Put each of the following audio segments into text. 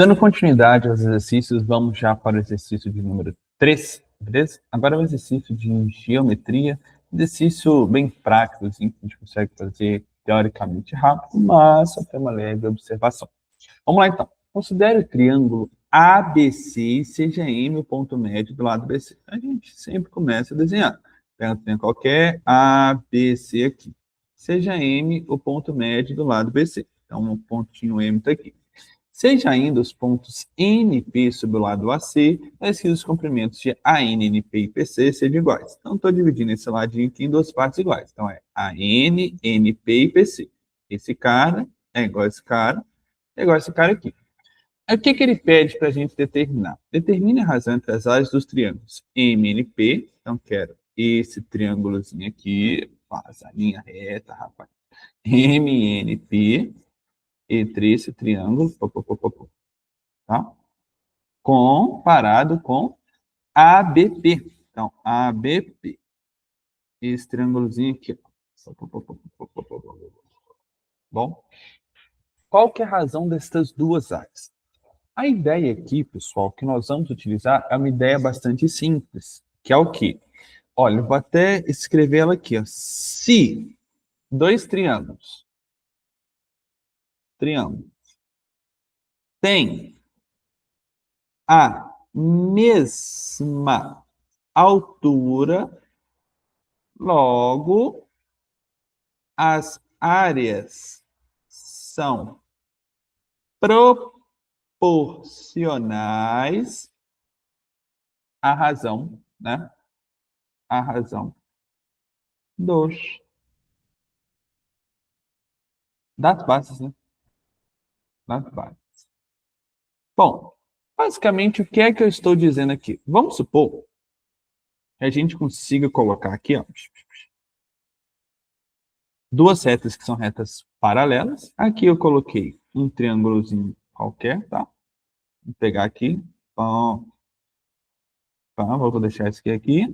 Dando continuidade aos exercícios, vamos já para o exercício de número 3, beleza? Agora é um exercício de geometria, exercício bem prático, assim, que a gente consegue fazer teoricamente rápido, mas só tem uma leve observação. Vamos lá então. Considere o triângulo ABC e seja M o ponto médio do lado BC. A gente sempre começa a desenhar. Pega um triângulo qualquer, ABC aqui. Seja M o ponto médio do lado BC. Então, o pontinho M está aqui. Seja ainda os pontos NP sobre o lado AC, mas que os comprimentos de AN, NP e PC sejam iguais. Então, estou dividindo esse ladinho aqui em duas partes iguais. Então, é AN, NP e PC. Esse cara é igual a esse cara, é igual a esse cara aqui. Aí, o que ele pede para a gente determinar? Determine a razão entre as áreas dos triângulos MNP. Então, quero esse triângulozinho aqui, faz a linha reta, rapaz. MNP, entre esse triângulo, tá? Comparado com ABP. Então, ABP. Esse triângulozinho aqui. Bom, qual que é a razão destas duas áreas? A ideia aqui, pessoal, que nós vamos utilizar é uma ideia bastante simples, que é o quê? Olha, eu vou até escrever ela aqui, ó. Se dois triângulos têm a mesma altura, logo as áreas são proporcionais à razão, né? A razão das bases, né? Das bases. Bom, basicamente, o que é que eu estou dizendo aqui? Vamos supor que a gente consiga colocar aqui, ó, duas retas que são retas paralelas. Aqui eu coloquei um triângulozinho qualquer, tá? Vou pegar aqui. Vou deixar esse aqui.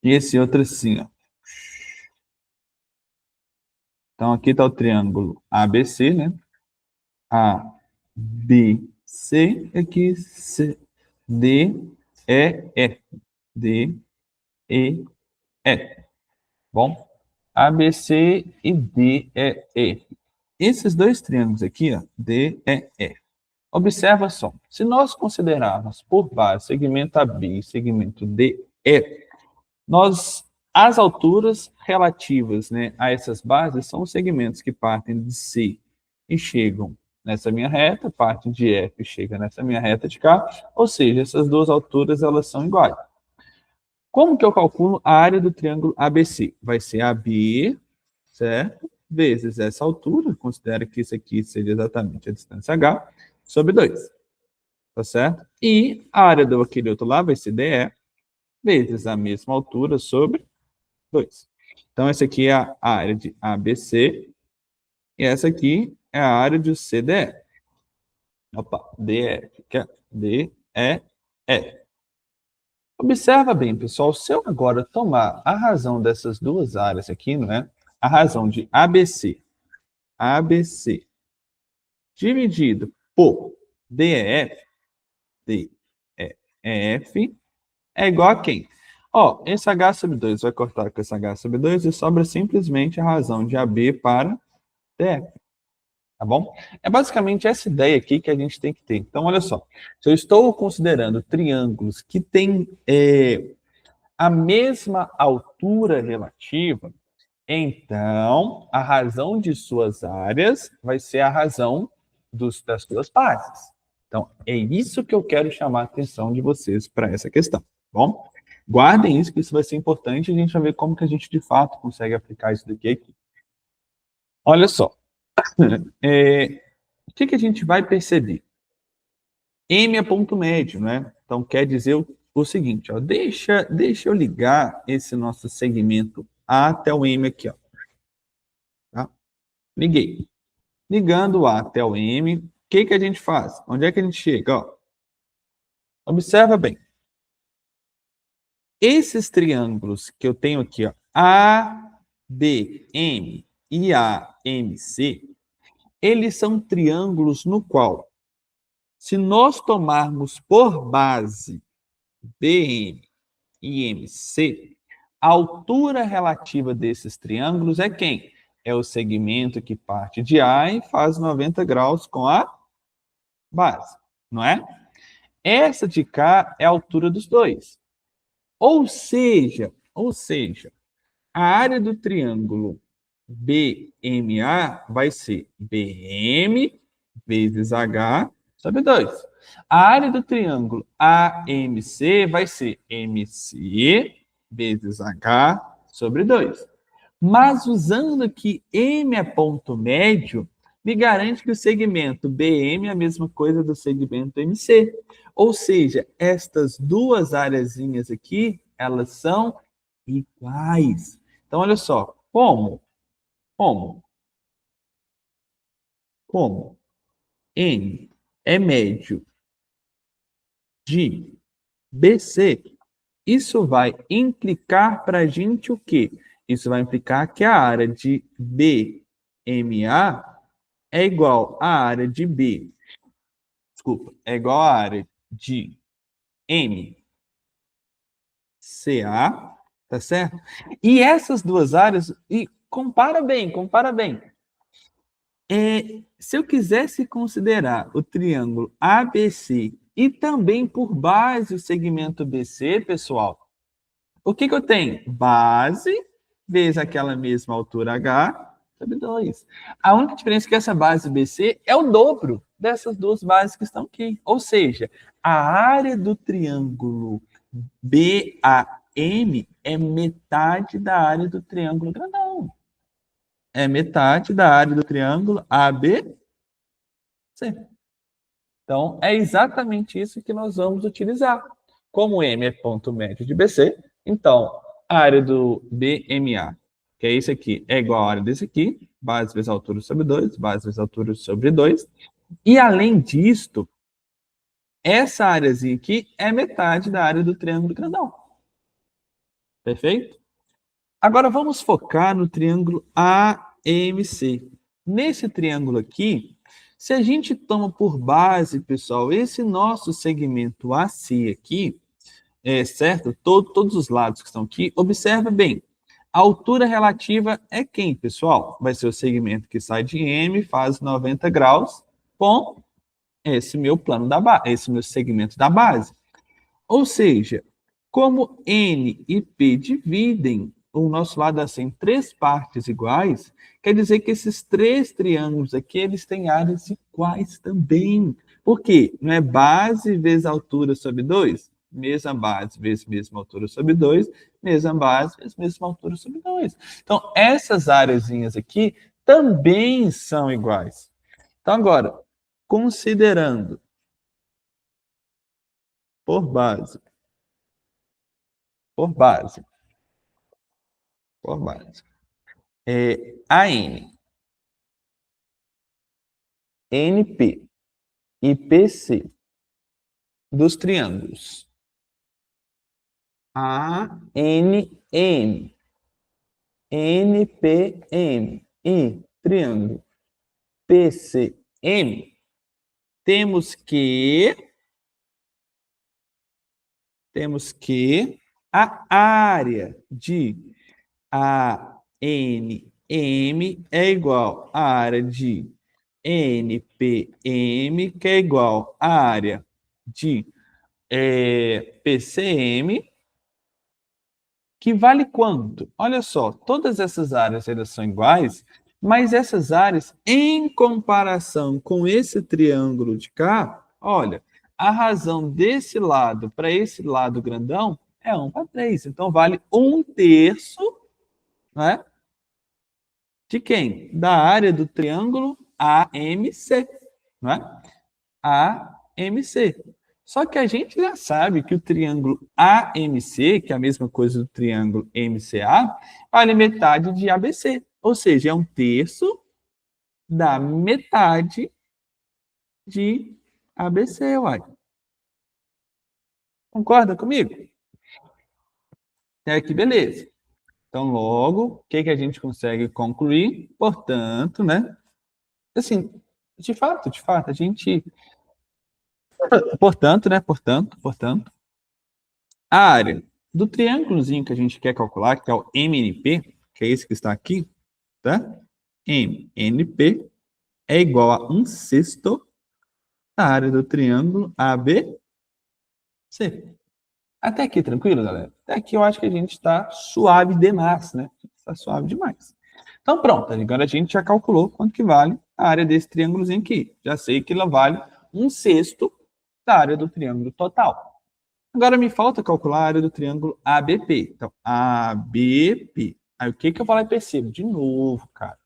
E esse outro assim, ó. Então, aqui está o triângulo ABC, né? ABC, aqui D, E, F. D, E, F. Bom, ABC e D, E, F. Esses dois triângulos aqui, ó, D, E, F. Observa só, se nós considerarmos por base segmento AB e segmento DE, as alturas relativas, né, a essas bases são os segmentos que partem de C e chegam nessa minha reta, partem de F e chegam nessa minha reta de cá, ou seja, essas duas alturas elas são iguais. Como que eu calculo a área do triângulo ABC? Vai ser AB, certo? Vezes essa altura, considera que isso aqui seja exatamente a distância H, sobre 2, tá certo? E a área do aquele outro lá vai ser DE, vezes a mesma altura sobre 2. Então, essa aqui é a área de ABC, e essa aqui é a área de CDE. Opa, DE, que é DEF. Observa bem, pessoal, se eu agora tomar a razão dessas duas áreas aqui, não é? A razão de ABC, dividido por DEF, DEF, é igual a quem? Ó, esse H sobre 2 vai cortar com esse H sobre 2 e sobra simplesmente a razão de AB para DF. Tá bom? É basicamente essa ideia aqui que a gente tem que ter. Então, olha só. Se eu estou considerando triângulos que têm a mesma altura relativa, então a razão de suas áreas vai ser a razão das suas bases. Então, é isso que eu quero chamar a atenção de vocês para essa questão. Tá bom? Guardem isso, que isso vai ser importante e a gente vai ver como que a gente, de fato, consegue aplicar isso daqui aqui. Olha só. O que a gente vai perceber? M é ponto médio, né? Então, quer dizer o seguinte, ó, deixa eu ligar esse nosso segmento A até o M aqui, ó. Tá? Liguei. Ligando o A até o M, o que a gente faz? Onde é que a gente chega? Ó, observa bem. Esses triângulos que eu tenho aqui, ó, ABM e AMC, eles são triângulos no qual Se nós tomarmos por base BM e MC, a altura relativa desses triângulos é quem? É o segmento que parte de A e faz 90 graus com a base, não é? Essa de cá é a altura dos dois. Ou seja, a área do triângulo BMA vai ser BM vezes H sobre 2. A área do triângulo AMC vai ser MC vezes H sobre 2. Mas usando que M é ponto médio, me garante que o segmento BM é a mesma coisa do segmento MC. Ou seja, estas duas areazinhas aqui, elas são iguais. Então, olha só, como, N é médio de BC, isso vai implicar para a gente o quê? Isso vai implicar que a área de BMA é igual à área de B, é igual à área de MCA, tá certo? E essas duas áreas, e compara bem. Se eu quisesse considerar o triângulo ABC e também por base o segmento BC, pessoal, o que eu tenho? Base vezes aquela mesma altura H sobre 2. A única diferença é que essa base BC é o dobro dessas duas bases que estão aqui. Ou seja, a área do triângulo BAM é metade da área do triângulo grandão. É metade da área do triângulo ABC. Então, é exatamente isso que nós vamos utilizar. Como M é ponto médio de BC, então, a área do BMA, que é isso aqui, é igual à área desse aqui, base vezes altura sobre 2, base vezes altura sobre 2. E, além disto, essa áreazinha aqui é metade da área do triângulo grandão. Perfeito? Agora, vamos focar no triângulo AMC. Nesse triângulo aqui, se a gente toma por base, pessoal, esse nosso segmento AC aqui, certo? Todos os lados que estão aqui, observa bem. A altura relativa é quem, pessoal? Vai ser o segmento que sai de M, faz 90 graus, com esse meu plano da base, esse meu segmento da base. Ou seja, como N e P dividem o nosso lado assim em três partes iguais, quer dizer que esses três triângulos aqui, eles têm áreas iguais também. Por quê? Não é base vezes altura sobre 2? Mesma base vezes mesma altura sobre 2, mesma base vezes mesma altura sobre 2. Então, essas áreazinhas aqui também são iguais. Então, agora, considerando por base, por base, por base, AN, NP e PC dos triângulos ANM, NPM e triângulo PCM, temos que a área de ANM é igual à área de NPM, que é igual à área de PCM, que vale quanto? Olha só, todas essas áreas elas são iguais, mas essas áreas, em comparação com esse triângulo de cá, olha, a razão desse lado para esse lado grandão é 1 para 3. Então, vale 1/3, né, de quem? Da área do triângulo AMC, né? AMC. Só que a gente já sabe que o triângulo AMC, que é a mesma coisa do triângulo MCA, vale metade de ABC. Ou seja, é 1/3 da metade de ABC, uai. Concorda comigo? Até aqui, beleza. Então, logo, o que a gente consegue concluir? Portanto, né? Assim, de fato, a gente Portanto, né? Portanto, a área do triângulozinho que a gente quer calcular, que é o MNP, que é esse que está aqui, tá? MNP é igual a 1/6 da área do triângulo ABC. Até aqui, tranquilo, galera? Até aqui eu acho que a gente está suave demais, né? Está suave demais. Então, pronto. Agora a gente já calculou quanto que vale a área desse triângulozinho aqui. Já sei que ela vale 1/6 da área do triângulo total. Agora me falta calcular a área do triângulo ABP. Então, ABP. Aí o que que eu vou lá e percebo? De novo, cara.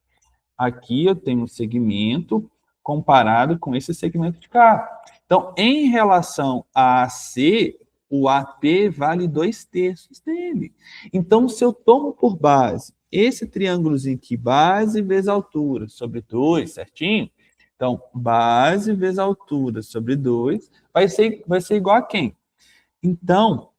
Aqui eu tenho um segmento comparado com esse segmento de cá. Então, em relação a AC, o AP vale 2/3 dele. Então, se eu tomo por base esse triângulozinho aqui, base vezes altura, sobre 2, certinho? Então, base vezes altura sobre 2 vai ser igual a quem? Então,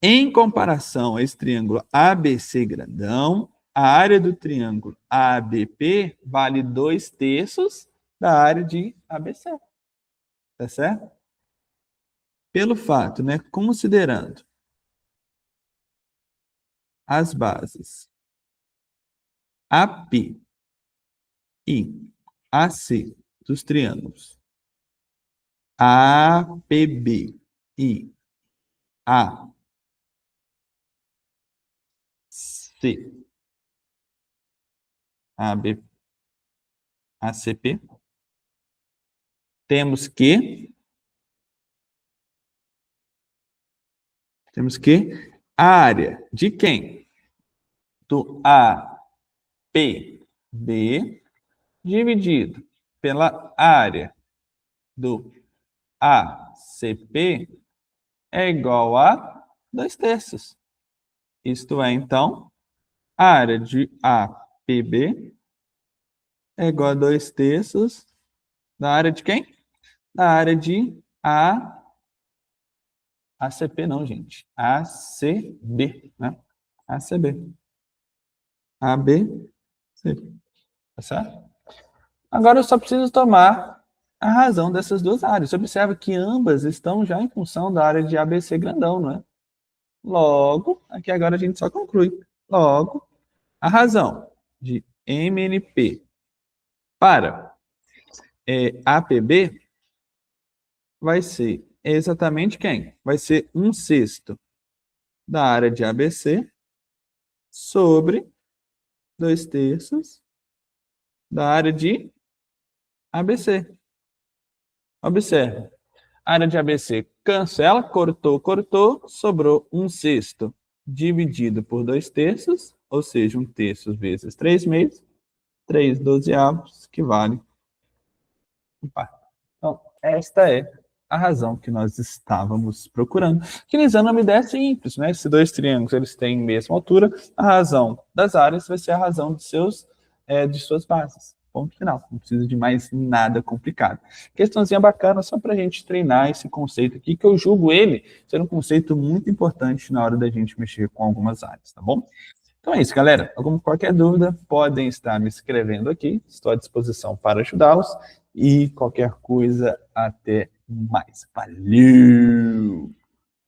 em comparação a esse triângulo ABC grandão, a área do triângulo ABP vale 2/3 da área de ABC. Tá certo? Pelo fato, né, considerando as bases AP e AC dos triângulos APB e AC, AB, ACP, temos que a área de quem? Do APB dividido pela área do ACP é igual a 2/3. Isto é, então, a área de APB é igual a 2/3 da área de quem? Da área de ACP não, gente. ACB, né? ACB. ABC. Tá certo? Agora eu só preciso tomar a razão dessas duas áreas. Você observa que ambas estão já em função da área de ABC grandão, não é? Logo, aqui agora a gente só conclui. Logo, a razão de MNP para APB vai ser exatamente quem? Vai ser 1/6 da área de ABC sobre 2/3 da área de ABC. Observe. A área de ABC cancela, cortou, sobrou 1/6 dividido por 2/3, ou seja, 1/3 vezes 3/2, 3/12, que vale um par. Então, esta é a razão que nós estávamos procurando. Utilizando uma ideia simples, né? Se dois triângulos eles têm a mesma altura, a razão das áreas vai ser a razão de suas bases. Ponto final. Não precisa de mais nada complicado. Questãozinha bacana só para a gente treinar esse conceito aqui, que eu julgo ele ser um conceito muito importante na hora da gente mexer com algumas áreas, tá bom? Então é isso, galera. Qualquer dúvida, podem estar me escrevendo aqui. Estou à disposição para ajudá-los. E qualquer coisa, até mais. Valeu!